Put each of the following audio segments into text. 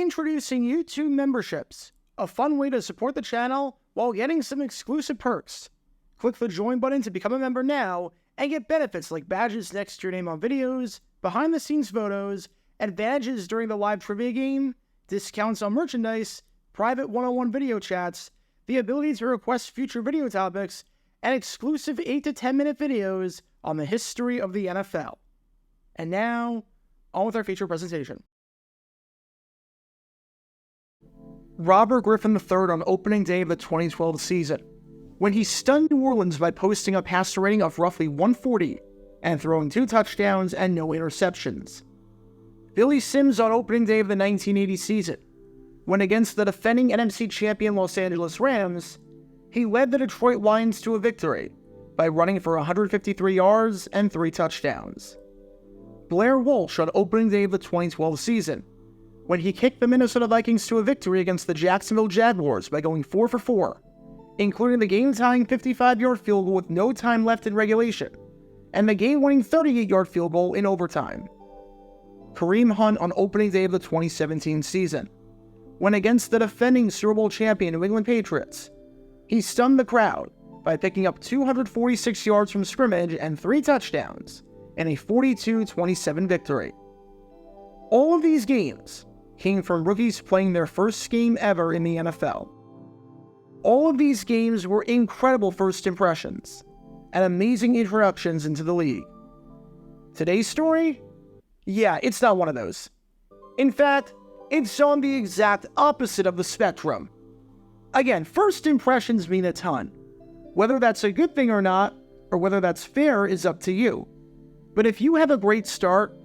Introducing YouTube memberships, a fun way to support the channel while getting some exclusive perks. Click the join button to become a member now and get benefits like badges next to your name on videos, behind-the-scenes photos, advantages during the live trivia game, discounts on merchandise, private one-on-one video chats, the ability to request future video topics, and exclusive 8 to 10 minute videos on the history of the NFL. And now, on with our feature presentation. Robert Griffin III on opening day of the 2012 season, when he stunned New Orleans by posting a passer rating of roughly 140 and throwing 2 touchdowns and no interceptions. Billy Sims on opening day of the 1980 season, when against the defending NFC champion Los Angeles Rams, he led the Detroit Lions to a victory by running for 153 yards and 3 touchdowns. Blair Walsh on opening day of the 2012 season, when he kicked the Minnesota Vikings to a victory against the Jacksonville Jaguars by going 4 for 4, including the game-tying 55-yard field goal with no time left in regulation, and the game-winning 38-yard field goal in overtime. Kareem Hunt on opening day of the 2017 season, when against the defending Super Bowl champion New England Patriots, he stunned the crowd by picking up 246 yards from scrimmage and 3 touchdowns in a 42-27 victory. All of these games came from rookies playing their first game ever in the NFL. All of these games were incredible first impressions and amazing introductions into the league. Today's story? Yeah, it's not one of those. In fact, it's on the exact opposite of the spectrum. Again, first impressions mean a ton. Whether that's a good thing or not, or whether that's fair, is up to you. But if you have a great start,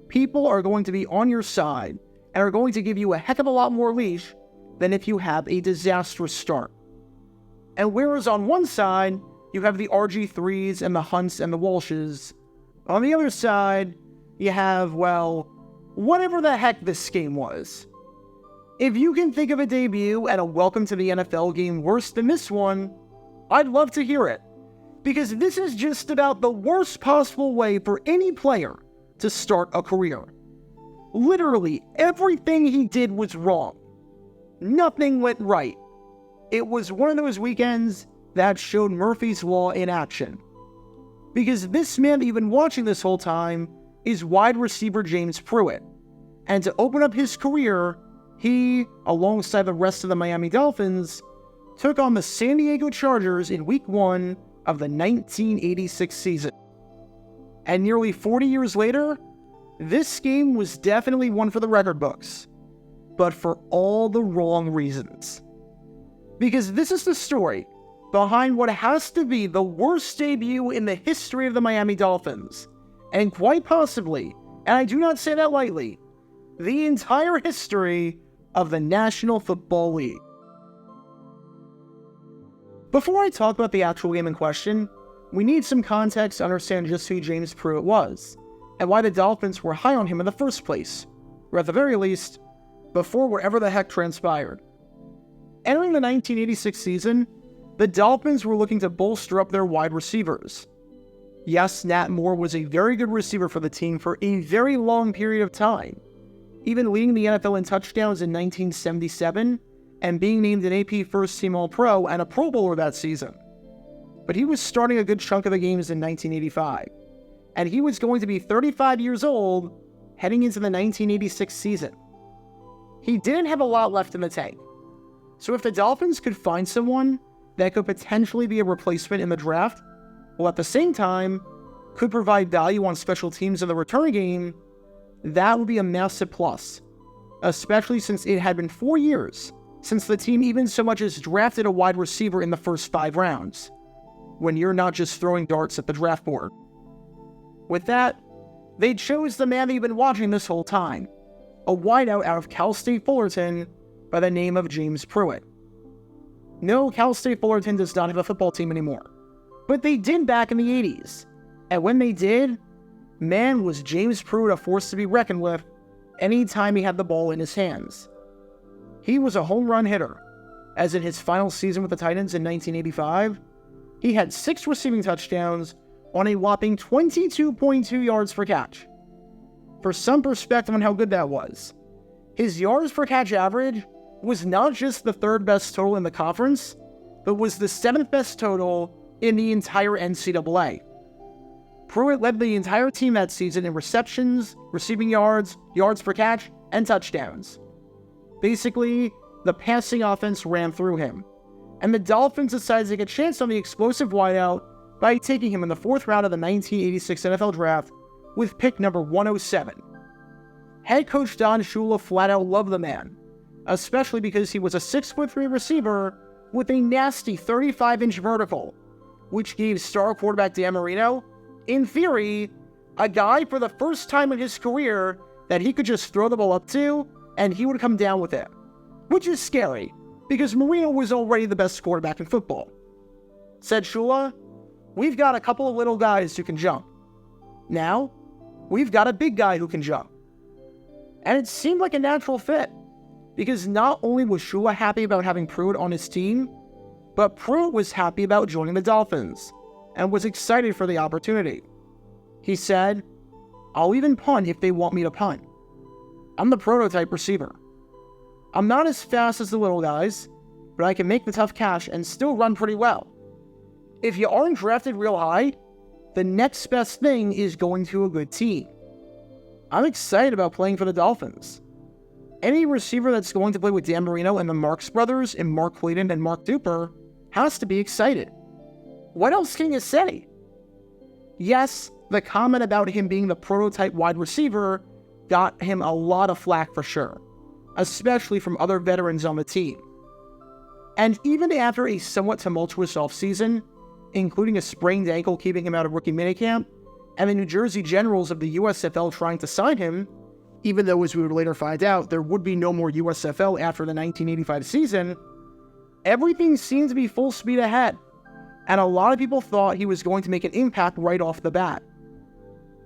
people are going to be on your side and are going to give you a heck of a lot more leash than if you have a disastrous start. And whereas on one side, you have the RG3s and the Hunts and the Walshes, on the other side, you have, well, whatever the heck this game was. If you can think of a debut and a welcome to the NFL game worse than this one, I'd love to hear it. Because this is just about the worst possible way for any player to start a career. Literally, everything he did was wrong. Nothing went right. It was one of those weekends that showed Murphy's Law in action. Because this man that you've been watching this whole time is wide receiver James Pruitt. And to open up his career, he, alongside the rest of the Miami Dolphins, took on the San Diego Chargers in Week 1 of the 1986 season. And nearly 40 years later, this game was definitely one for the record books, but for all the wrong reasons. Because this is the story behind what has to be the worst debut in the history of the Miami Dolphins, and quite possibly, and I do not say that lightly, the entire history of the National Football League. Before I talk about the actual game in question, we need some context to understand just who James Pruitt was, and why the Dolphins were high on him in the first place, or at the very least, before whatever the heck transpired. Entering the 1986 season, the Dolphins were looking to bolster up their wide receivers. Yes, Nat Moore was a very good receiver for the team for a very long period of time, even leading the NFL in touchdowns in 1977, and being named an AP First Team All-Pro and a Pro Bowler that season. But he was starting a good chunk of the games in 1985, and he was going to be 35 years old heading into the 1986 season. He didn't have a lot left in the tank, so if the Dolphins could find someone that could potentially be a replacement in the draft, while at the same time could provide value on special teams in the return game, that would be a massive plus, especially since it had been 4 years since the team even so much as drafted a wide receiver in the first 5 rounds, when you're not just throwing darts at the draft board. With that, they chose the man that you've been watching this whole time, a wideout out of Cal State Fullerton by the name of James Pruitt. No, Cal State Fullerton does not have a football team anymore, but they did back in the 80s, and when they did, man, was James Pruitt a force to be reckoned with anytime he had the ball in his hands. He was a home run hitter, as in his final season with the Titans in 1985, he had 6 receiving touchdowns on a whopping 22.2 yards per catch. For some perspective on how good that was, His yards per catch average was not just the third best total in the conference, but was the seventh best total in the entire NCAA. Pruitt led the entire team that season in receptions, receiving yards, yards per catch, and touchdowns. Basically, the passing offense ran through him, and the Dolphins decided to take a chance on the explosive wideout by taking him in the 4th round of the 1986 NFL Draft with pick number 107. Head coach Don Shula flat out loved the man, especially because he was a 6'3" receiver with a nasty 35-inch vertical, which gave star quarterback Dan Marino, in theory, a guy for the first time in his career that he could just throw the ball up to and he would come down with it, which is scary because Marino was already the best quarterback in football. Said Shula, "We've got a couple of little guys who can jump. Now, we've got a big guy who can jump." And it seemed like a natural fit, because not only was Shula happy about having Pruitt on his team, but Pruitt was happy about joining the Dolphins, and was excited for the opportunity. He said, "I'll even punt if they want me to punt. I'm the prototype receiver. I'm not as fast as the little guys, but I can make the tough catch and still run pretty well. If you aren't drafted real high, the next best thing is going to a good team. I'm excited about playing for the Dolphins. Any receiver that's going to play with Dan Marino and the Marks brothers and Mark Clayton and Mark Duper has to be excited. What else can you say?" Yes, the comment about him being the prototype wide receiver got him a lot of flack for sure, especially from other veterans on the team. And even after a somewhat tumultuous offseason, including a sprained ankle keeping him out of rookie minicamp, and the New Jersey Generals of the USFL trying to sign him, even though, as we would later find out, there would be no more USFL after the 1985 season, everything seemed to be full speed ahead, and a lot of people thought he was going to make an impact right off the bat.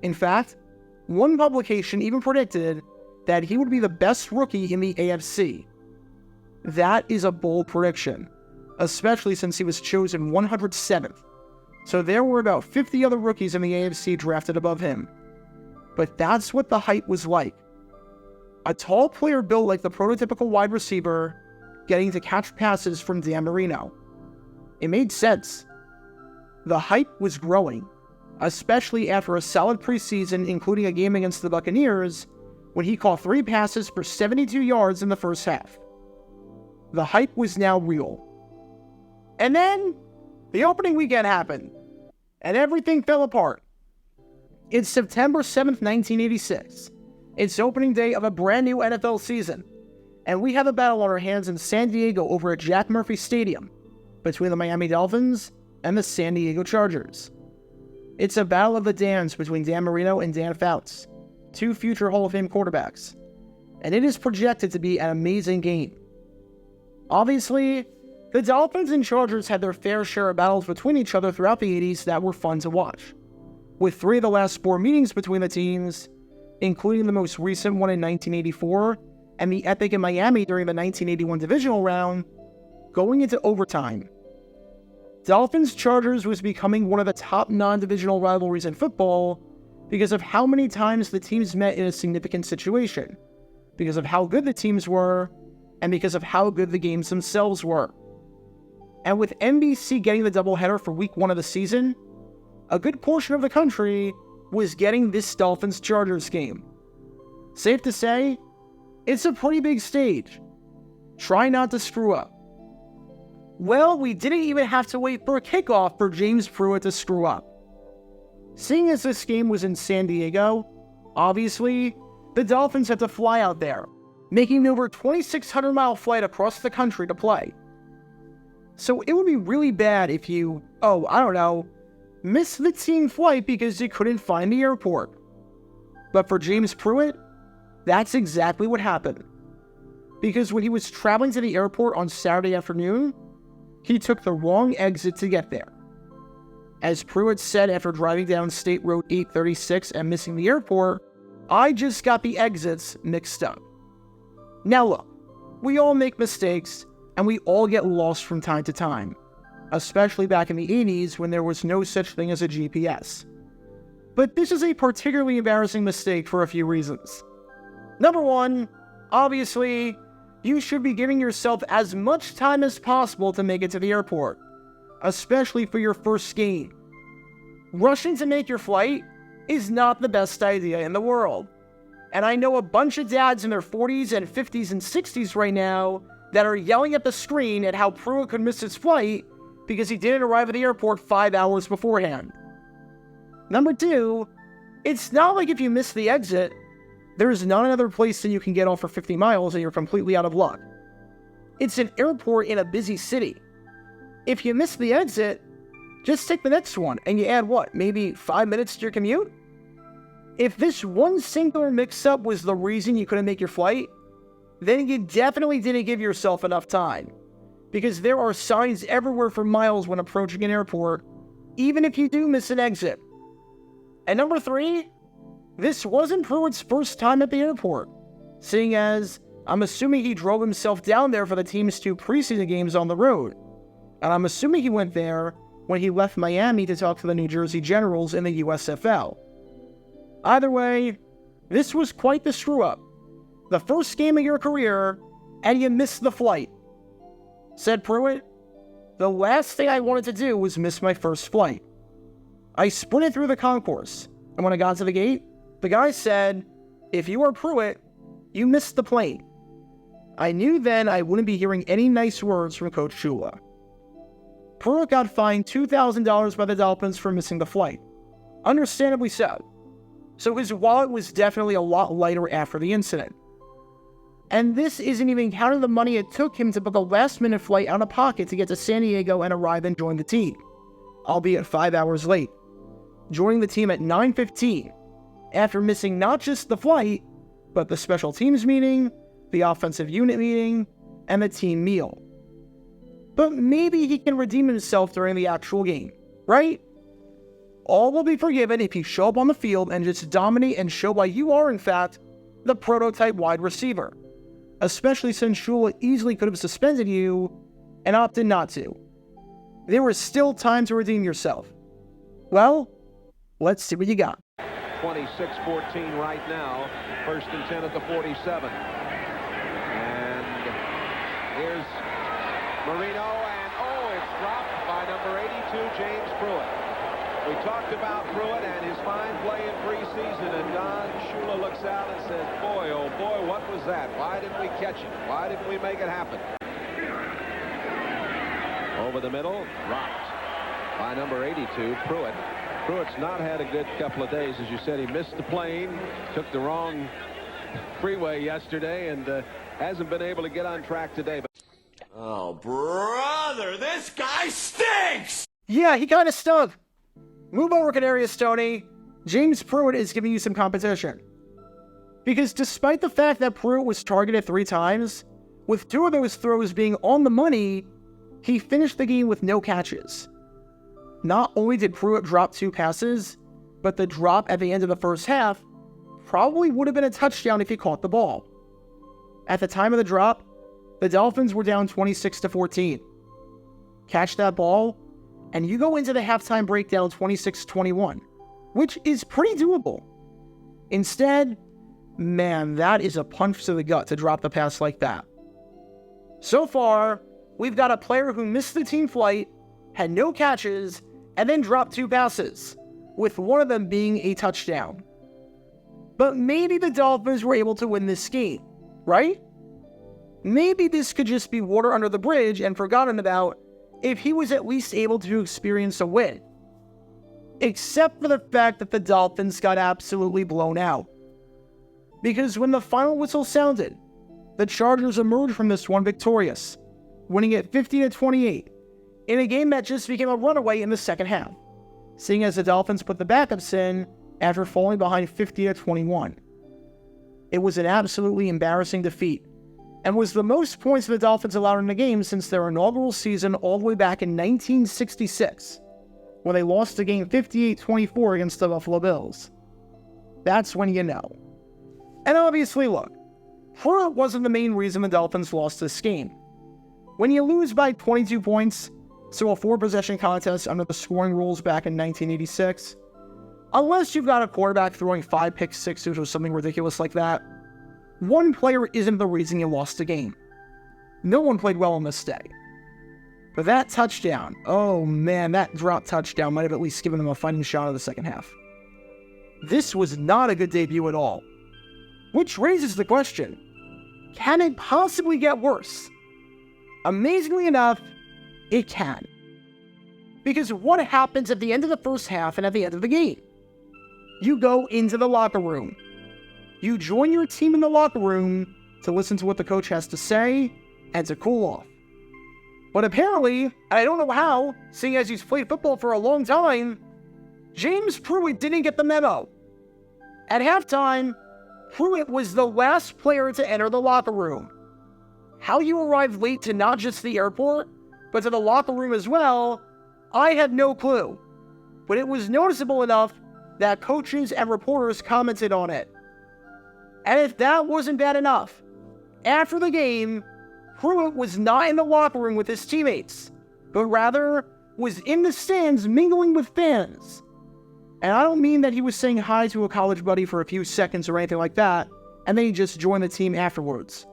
In fact, one publication even predicted that he would be the best rookie in the AFC. That is a bold prediction, especially since he was chosen 107th. So there were about 50 other rookies in the AFC drafted above him. But that's what the hype was like. A tall player built like the prototypical wide receiver, getting to catch passes from Dan Marino. It made sense. The hype was growing, especially after a solid preseason, including a game against the Buccaneers, when he caught 3 passes for 72 yards in the first half. The hype was now real. And then, the opening weekend happened, and everything fell apart. It's September 7th, 1986. It's opening day of a brand new NFL season, and we have a battle on our hands in San Diego over at Jack Murphy Stadium between the Miami Dolphins and the San Diego Chargers. It's a battle of the Dans between Dan Marino and Dan Fouts, 2 future Hall of Fame quarterbacks, and it is projected to be an amazing game. Obviously, the Dolphins and Chargers had their fair share of battles between each other throughout the 80s that were fun to watch, with 3 of the last 4 meetings between the teams, including the most recent one in 1984 and the epic in Miami during the 1981 divisional round, going into overtime. Dolphins-Chargers was becoming one of the top non-divisional rivalries in football because of how many times the teams met in a significant situation, because of how good the teams were, and because of how good the games themselves were. And with NBC getting the doubleheader for week 1 of the season, a good portion of the country was getting this Dolphins-Chargers game. Safe to say, it's a pretty big stage. Try not to screw up. Well, we didn't even have to wait for a kickoff for James Pruitt to screw up. Seeing as this game was in San Diego, obviously, the Dolphins had to fly out there, making an over 2,600-mile flight across the country to play. So it would be really bad if you, missed the team flight because you couldn't find the airport. But for James Pruitt, that's exactly what happened. Because when he was traveling to the airport on Saturday afternoon, he took the wrong exit to get there. As Pruitt said after driving down State Road 836 and missing the airport, "I just got the exits mixed up." Now look, we all make mistakes, and we all get lost from time to time, especially back in the 80s when there was no such thing as a GPS. But this is a particularly embarrassing mistake for a few reasons. Number 1, Obviously, you should be giving yourself as much time as possible to make it to the airport, especially for your first game. Rushing to make your flight is not the best idea in the world. And I know a bunch of dads in their 40s and 50s and 60s right now that are yelling at the screen at how Pruitt could miss his flight because he didn't arrive at the airport 5 hours beforehand. Number 2, it's not like if you miss the exit, there's not another place that you can get off for 50 miles and you're completely out of luck. It's an airport in a busy city. If you miss the exit, just take the next one and you add maybe 5 minutes to your commute? If this one singular mix-up was the reason you couldn't make your flight, then you definitely didn't give yourself enough time, because there are signs everywhere for miles when approaching an airport, even if you do miss an exit. And number 3, this wasn't Pruitt's first time at the airport, seeing as I'm assuming he drove himself down there for the team's 2 preseason games on the road, and I'm assuming he went there when he left Miami to talk to the New Jersey Generals in the USFL. Either way, this was quite the screw-up. The first game of your career, and you missed the flight. Said Pruitt, "The last thing I wanted to do was miss my first flight. I sprinted through the concourse, and when I got to the gate, the guy said, 'If you are Pruitt, you missed the plane.' I knew then I wouldn't be hearing any nice words from Coach Shula." Pruitt got fined $2,000 by the Dolphins for missing the flight. Understandably so. So his wallet was definitely a lot lighter after the incident. And this isn't even counting the money it took him to book a last-minute flight out of pocket to get to San Diego and arrive and join the team, albeit 5 hours late, joining the team at 9:15, after missing not just the flight, but the special teams meeting, the offensive unit meeting, and the team meal. But maybe he can redeem himself during the actual game, right? All will be forgiven if you show up on the field and just dominate and show why you are, in fact, the prototype wide receiver. Especially since Shula easily could have suspended you and opted not to. There was still time to redeem yourself. Well, let's see what you got. 26-14 right now. 1st and 10 at the 47. And here's Marino, and it's dropped by number 82, James Pruitt. We talked about Pruitt and his fine play in preseason, and Don Shula looks out and says, boy, oh boy, what was that? Why didn't we catch it? Why didn't we make it happen? Over the middle, dropped by number 82, Pruitt. Pruitt's not had a good couple of days. As you said, he missed the plane, took the wrong freeway yesterday, and hasn't been able to get on track today. Oh, brother, this guy stinks! Yeah, he kind of stunk. Move over, Canarius Stoney. James Pruitt is giving you some competition. Because despite the fact that Pruitt was targeted 3 times, with 2 of those throws being on the money, he finished the game with no catches. Not only did Pruitt drop 2 passes, but the drop at the end of the first half probably would have been a touchdown if he caught the ball. At the time of the drop, the Dolphins were down 26-14. Catch that ball, and you go into the halftime breakdown 26-21, which is pretty doable. Instead, man, that is a punch to the gut to drop the pass like that. So far, we've got a player who missed the team flight, had no catches, and then dropped 2 passes, with one of them being a touchdown. But maybe the Dolphins were able to win this game, right? Maybe this could just be water under the bridge and forgotten about if he was at least able to experience a win. Except for the fact that the Dolphins got absolutely blown out. Because when the final whistle sounded, the Chargers emerged from this one victorious, winning it 50-28, in a game that just became a runaway in the second half, seeing as the Dolphins put the backups in after falling behind 50-21. It was an absolutely embarrassing defeat, and was the most points the Dolphins allowed in a game since their inaugural season all the way back in 1966, when they lost the game 58-24 against the Buffalo Bills. That's when you know. And obviously, look, Pruitt wasn't the main reason the Dolphins lost this game. When you lose by 22 points, so a 4-possession contest under the scoring rules back in 1986, unless you've got a quarterback throwing 5 pick sixes or something ridiculous like that, one player isn't the reason you lost the game. No one played well on this day. But that touchdown, oh man, that drop touchdown might have at least given them a fighting shot in the second half. This was not a good debut at all. Which raises the question, can it possibly get worse? Amazingly enough, it can. Because what happens at the end of the first half and at the end of the game? You go into the locker room. You join your team in the locker room to listen to what the coach has to say and to cool off. But apparently, I don't know how, seeing as he's played football for a long time, James Pruitt didn't get the memo. At halftime, Pruitt was the last player to enter the locker room. How you arrived late to not just the airport, but to the locker room as well, I had no clue. But it was noticeable enough that coaches and reporters commented on it. And if that wasn't bad enough, after the game, Pruitt was not in the locker room with his teammates, but rather was in the stands mingling with fans. And I don't mean that he was saying hi to a college buddy for a few seconds or anything like that, and then he just joined the team afterwards.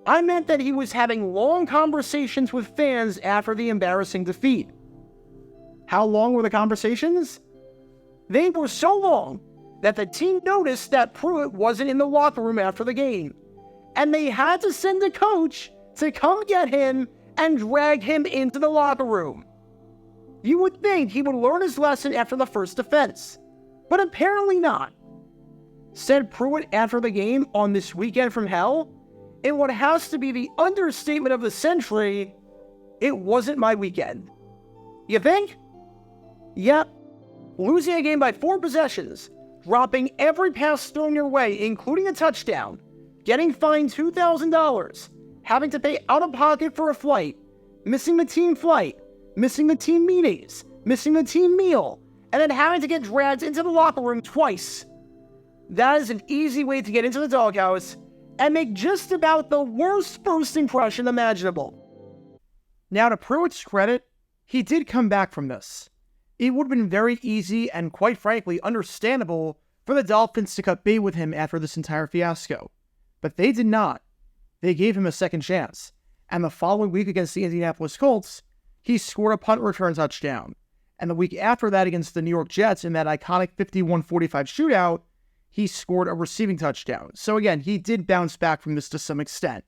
I meant that he was having long conversations with fans after the embarrassing defeat. How long were the conversations? They were so long that the team noticed that Pruitt wasn't in the locker room after the game, and they had to send a coach to come get him and drag him into the locker room. You would think he would learn his lesson after the first offense, but apparently not. Said Pruitt after the game on This Weekend from Hell, in what has to be the understatement of the century, it wasn't my weekend. You think? Yep. Losing a game by 4 possessions, dropping every pass thrown your way, including a touchdown, getting fined $2,000, having to pay out of pocket for a flight, missing the team flight, missing the team meetings, missing the team meal, and then having to get dragged into the locker room twice. That is an easy way to get into the doghouse and make just about the worst first impression imaginable. Now, to Pruitt's credit, he did come back from this. It would have been very easy and, quite frankly, understandable for the Dolphins to cut bait with him after this entire fiasco. But they did not. They gave him a second chance. And the following week against the Indianapolis Colts, he scored a punt return touchdown. And the week after that against the New York Jets in that iconic 51-45 shootout, he scored a receiving touchdown. So again, he did bounce back from this to some extent.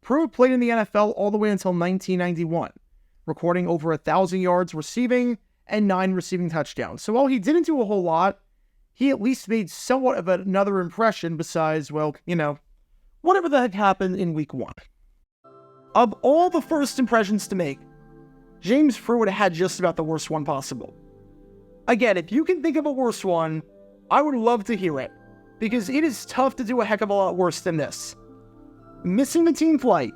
Pruitt played in the NFL all the way until 1991, recording over 1,000 yards receiving and 9 receiving touchdowns. So while he didn't do a whole lot, he at least made somewhat of another impression besides, well, whatever the heck happened in week 1. Of all the first impressions to make, James Pruitt had just about the worst one possible. Again, if you can think of a worse one, I would love to hear it, because it is tough to do a heck of a lot worse than this. Missing the team flight,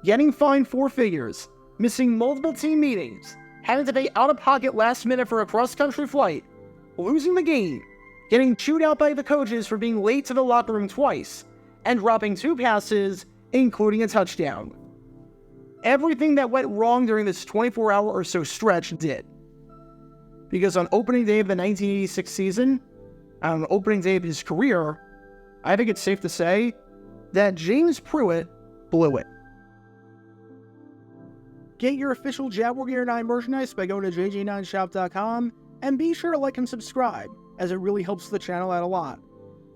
getting fined 4 figures, missing multiple team meetings, having to pay out-of-pocket last minute for a cross-country flight, losing the game, getting chewed out by the coaches for being late to the locker room twice, and dropping 2 passes, including a touchdown. Everything that went wrong during this 24-hour or so stretch did. Because on opening day of the 1986 season, on the opening day of his career, I think it's safe to say that James Pruitt blew it. Get your official Jaguar Gear 9 merchandise by going to jj9shop.com, and be sure to like and subscribe, as it really helps the channel out a lot.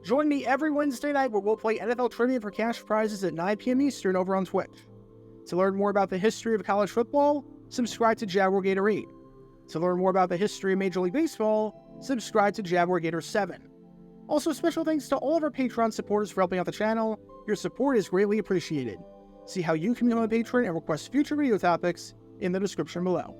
Join me every Wednesday night where we'll play NFL Trivia for cash prizes at 9 p.m. Eastern over on Twitch. To learn more about the history of college football, subscribe to Jaguar Gator 8. To learn more about the history of Major League Baseball, subscribe to Jaguar Gator 7. Also, special thanks to all of our Patreon supporters for helping out the channel. Your support is greatly appreciated. See how you can become a patron and request future video topics in the description below.